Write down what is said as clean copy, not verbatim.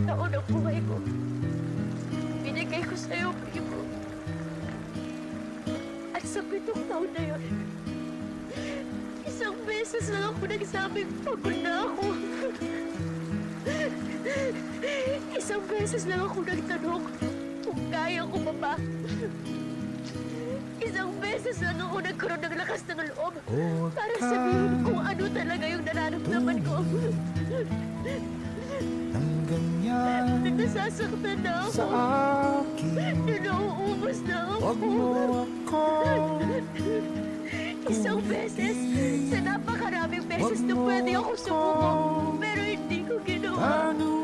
taon ng buhay ko, binigay ko sa'yo, primo. At sa 7 taon na yun, isang beses lang ako nagsabing pagod na ako. Isang beses lang ako nagtanong kung kaya ko pa ba. Isang beses lang ako nagkaroon ng lakas ng loob para sabihin kung ano talaga yung nararamdaman ko. Nang nasasaktan na ako. Sa akin, Na nauubos na wag ako. mo ako Isang beses, sa napakaraming beses na pwede ako sumubok, pero hindi ko ginawa. Ano